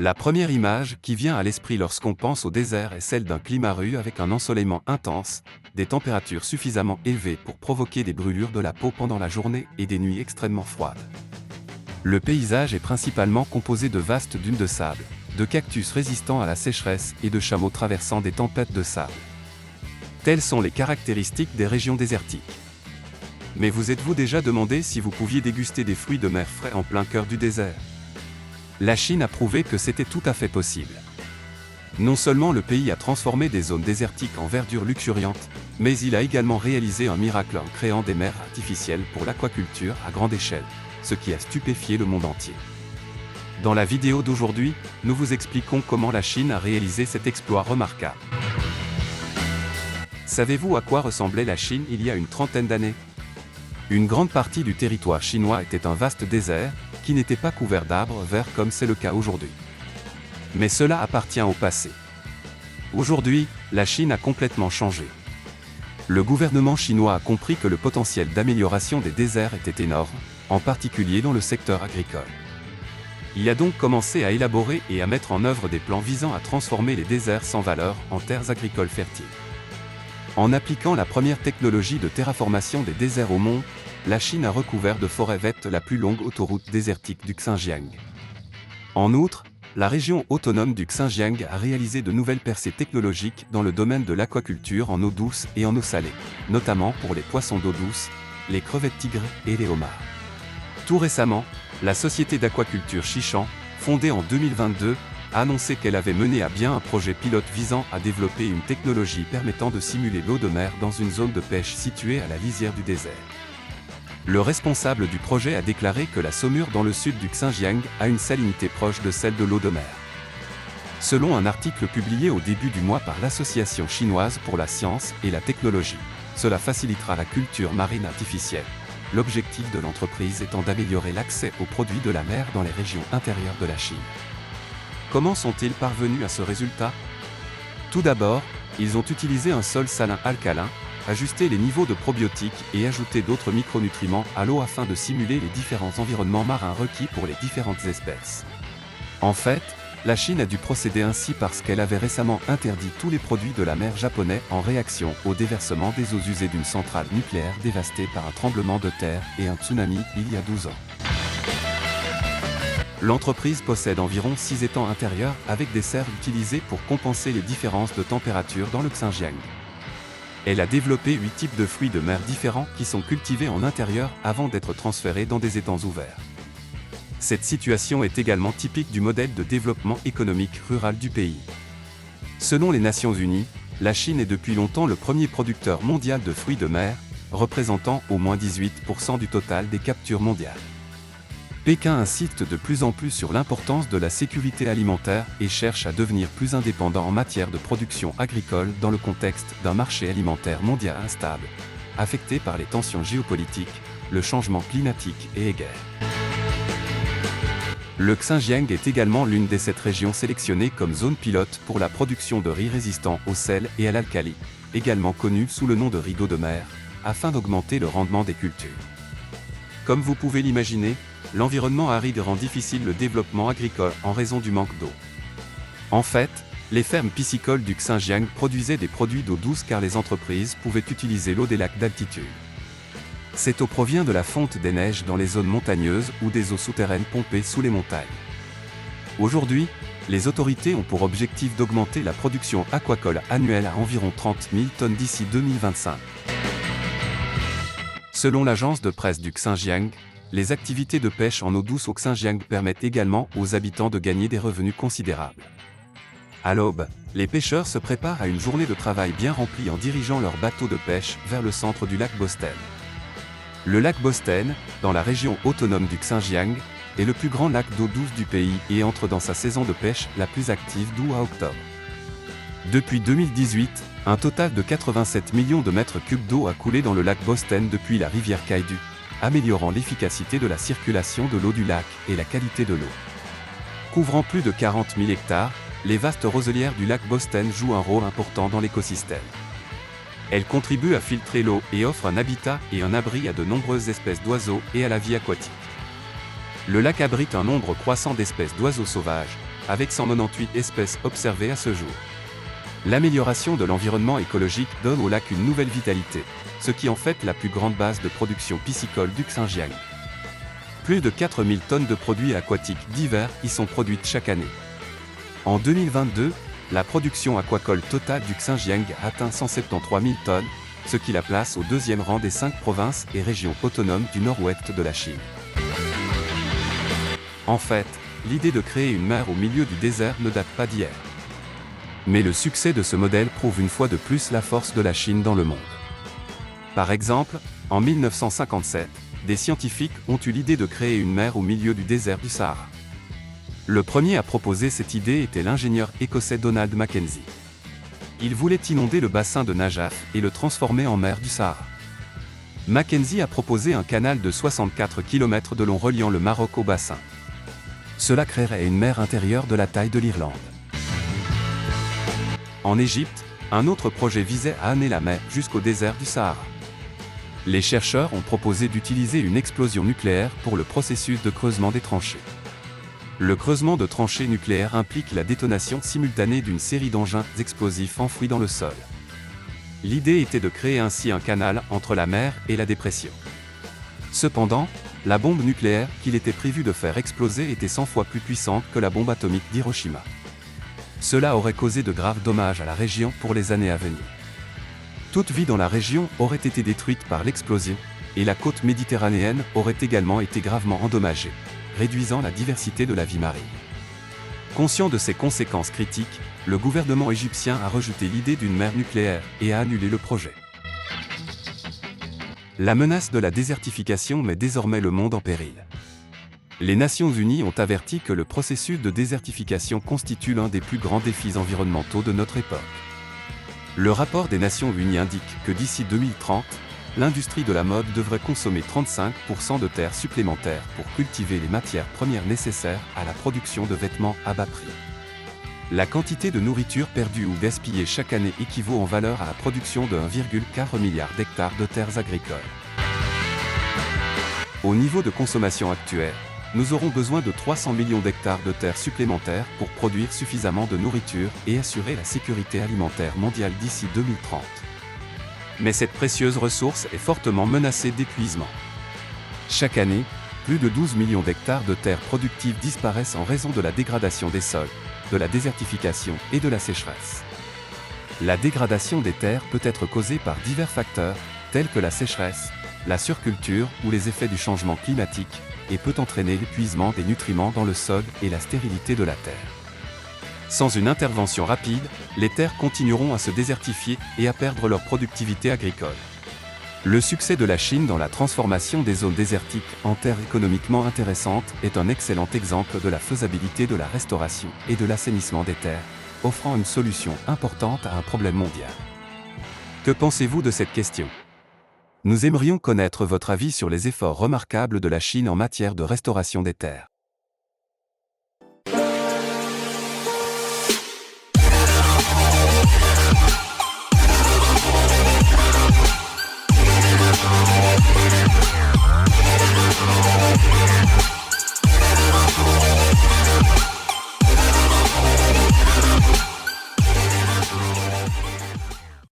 La première image qui vient à l'esprit lorsqu'on pense au désert est celle d'un climat rude avec un ensoleillement intense, des températures suffisamment élevées pour provoquer des brûlures de la peau pendant la journée et des nuits extrêmement froides. Le paysage est principalement composé de vastes dunes de sable, de cactus résistants à la sécheresse et de chameaux traversant des tempêtes de sable. Telles sont les caractéristiques des régions désertiques. Mais vous êtes-vous déjà demandé si vous pouviez déguster des fruits de mer frais en plein cœur du désert? La Chine a prouvé que c'était tout à fait possible. Non seulement le pays a transformé des zones désertiques en verdure luxuriante, mais il a également réalisé un miracle en créant des mers artificielles pour l'aquaculture à grande échelle, ce qui a stupéfié le monde entier. Dans la vidéo d'aujourd'hui, nous vous expliquons comment la Chine a réalisé cet exploit remarquable. Savez-vous à quoi ressemblait la Chine il y a une trentaine d'années? Une grande partie du territoire chinois était un vaste désert, qui n'était pas couvert d'arbres verts comme c'est le cas aujourd'hui. Mais cela appartient au passé. Aujourd'hui, la Chine a complètement changé. Le gouvernement chinois a compris que le potentiel d'amélioration des déserts était énorme, en particulier dans le secteur agricole. Il a donc commencé à élaborer et à mettre en œuvre des plans visant à transformer les déserts sans valeur en terres agricoles fertiles. En appliquant la première technologie de terraformation des déserts au monde, la Chine a recouvert de forêts vertes la plus longue autoroute désertique du Xinjiang. En outre, la région autonome du Xinjiang a réalisé de nouvelles percées technologiques dans le domaine de l'aquaculture en eau douce et en eau salée, notamment pour les poissons d'eau douce, les crevettes tigres et les homards. Tout récemment, la société d'aquaculture Xishan, fondée en 2022, a annoncé qu'elle avait mené à bien un projet pilote visant à développer une technologie permettant de simuler l'eau de mer dans une zone de pêche située à la lisière du désert. Le responsable du projet a déclaré que la saumure dans le sud du Xinjiang a une salinité proche de celle de l'eau de mer. Selon un article publié au début du mois par l'Association chinoise pour la science et la technologie, cela facilitera la culture marine artificielle. L'objectif de l'entreprise étant d'améliorer l'accès aux produits de la mer dans les régions intérieures de la Chine. Comment sont-ils parvenus à ce résultat? Tout d'abord, ils ont utilisé un sol salin alcalin, ajusté les niveaux de probiotiques et ajouté d'autres micronutriments à l'eau afin de simuler les différents environnements marins requis pour les différentes espèces. En fait, la Chine a dû procéder ainsi parce qu'elle avait récemment interdit tous les produits de la mer japonais en réaction au déversement des eaux usées d'une centrale nucléaire dévastée par un tremblement de terre et un tsunami il y a 12 ans. L'entreprise possède environ 6 étangs intérieurs avec des serres utilisées pour compenser les différences de température dans le Xinjiang. Elle a développé 8 types de fruits de mer différents qui sont cultivés en intérieur avant d'être transférés dans des étangs ouverts. Cette situation est également typique du modèle de développement économique rural du pays. Selon les Nations Unies, la Chine est depuis longtemps le premier producteur mondial de fruits de mer, représentant au moins 18% du total des captures mondiales. Pékin insiste de plus en plus sur l'importance de la sécurité alimentaire et cherche à devenir plus indépendant en matière de production agricole dans le contexte d'un marché alimentaire mondial instable, affecté par les tensions géopolitiques, le changement climatique et les guerres. Le Xinjiang est également l'une des 7 régions sélectionnées comme zone pilote pour la production de riz résistant au sel et à l'alcali, également connu sous le nom de riz d'eau de mer, afin d'augmenter le rendement des cultures. Comme vous pouvez l'imaginer, l'environnement aride rend difficile le développement agricole en raison du manque d'eau. En fait, les fermes piscicoles du Xinjiang produisaient des produits d'eau douce car les entreprises pouvaient utiliser l'eau des lacs d'altitude. Cette eau provient de la fonte des neiges dans les zones montagneuses ou des eaux souterraines pompées sous les montagnes. Aujourd'hui, les autorités ont pour objectif d'augmenter la production aquacole annuelle à environ 30 000 tonnes d'ici 2025. Selon l'agence de presse du Xinjiang, les activités de pêche en eau douce au Xinjiang permettent également aux habitants de gagner des revenus considérables. À l'aube, les pêcheurs se préparent à une journée de travail bien remplie en dirigeant leur bateau de pêche vers le centre du lac Bosten. Le lac Bosten, dans la région autonome du Xinjiang, est le plus grand lac d'eau douce du pays et entre dans sa saison de pêche la plus active d'août à octobre. Depuis 2018, un total de 87 millions de mètres cubes d'eau a coulé dans le lac Bosten depuis la rivière Kaidu, améliorant l'efficacité de la circulation de l'eau du lac et la qualité de l'eau. Couvrant plus de 40 000 hectares, les vastes roselières du lac Bosten jouent un rôle important dans l'écosystème. Elles contribuent à filtrer l'eau et offrent un habitat et un abri à de nombreuses espèces d'oiseaux et à la vie aquatique. Le lac abrite un nombre croissant d'espèces d'oiseaux sauvages, avec 198 espèces observées à ce jour. L'amélioration de l'environnement écologique donne au lac une nouvelle vitalité, ce qui en fait la plus grande base de production piscicole du Xinjiang. Plus de 4000 tonnes de produits aquatiques divers y sont produites chaque année. En 2022, la production aquacole totale du Xinjiang a atteint 173 000 tonnes, ce qui la place au deuxième rang des 5 provinces et régions autonomes du nord-ouest de la Chine. En fait, l'idée de créer une mer au milieu du désert ne date pas d'hier. Mais le succès de ce modèle prouve une fois de plus la force de la Chine dans le monde. Par exemple, en 1957, des scientifiques ont eu l'idée de créer une mer au milieu du désert du Sahara. Le premier à proposer cette idée était l'ingénieur écossais Donald Mackenzie. Il voulait inonder le bassin de Najaf et le transformer en mer du Sahara. Mackenzie a proposé un canal de 64 km de long reliant le Maroc au bassin. Cela créerait une mer intérieure de la taille de l'Irlande. En Égypte, un autre projet visait à amener la mer jusqu'au désert du Sahara. Les chercheurs ont proposé d'utiliser une explosion nucléaire pour le processus de creusement des tranchées. Le creusement de tranchées nucléaires implique la détonation simultanée d'une série d'engins explosifs enfouis dans le sol. L'idée était de créer ainsi un canal entre la mer et la dépression. Cependant, la bombe nucléaire qu'il était prévu de faire exploser était 100 fois plus puissante que la bombe atomique d'Hiroshima. Cela aurait causé de graves dommages à la région pour les années à venir. Toute vie dans la région aurait été détruite par l'explosion, et la côte méditerranéenne aurait également été gravement endommagée, réduisant la diversité de la vie marine. Conscient de ces conséquences critiques, le gouvernement égyptien a rejeté l'idée d'une mer nucléaire et a annulé le projet. La menace de la désertification met désormais le monde en péril. Les Nations Unies ont averti que le processus de désertification constitue l'un des plus grands défis environnementaux de notre époque. Le rapport des Nations Unies indique que d'ici 2030, l'industrie de la mode devrait consommer 35% de terres supplémentaires pour cultiver les matières premières nécessaires à la production de vêtements à bas prix. La quantité de nourriture perdue ou gaspillée chaque année équivaut en valeur à la production de 1,4 milliard d'hectares de terres agricoles. Au niveau de consommation actuelle, nous aurons besoin de 300 millions d'hectares de terres supplémentaires pour produire suffisamment de nourriture et assurer la sécurité alimentaire mondiale d'ici 2030. Mais cette précieuse ressource est fortement menacée d'épuisement. Chaque année, plus de 12 millions d'hectares de terres productives disparaissent en raison de la dégradation des sols, de la désertification et de la sécheresse. La dégradation des terres peut être causée par divers facteurs, tels que la sécheresse, la surculture ou les effets du changement climatique, et peut entraîner l'épuisement des nutriments dans le sol et la stérilité de la terre. Sans une intervention rapide, les terres continueront à se désertifier et à perdre leur productivité agricole. Le succès de la Chine dans la transformation des zones désertiques en terres économiquement intéressantes est un excellent exemple de la faisabilité de la restauration et de l'assainissement des terres, offrant une solution importante à un problème mondial. Que pensez-vous de cette question ? Nous aimerions connaître votre avis sur les efforts remarquables de la Chine en matière de restauration des terres.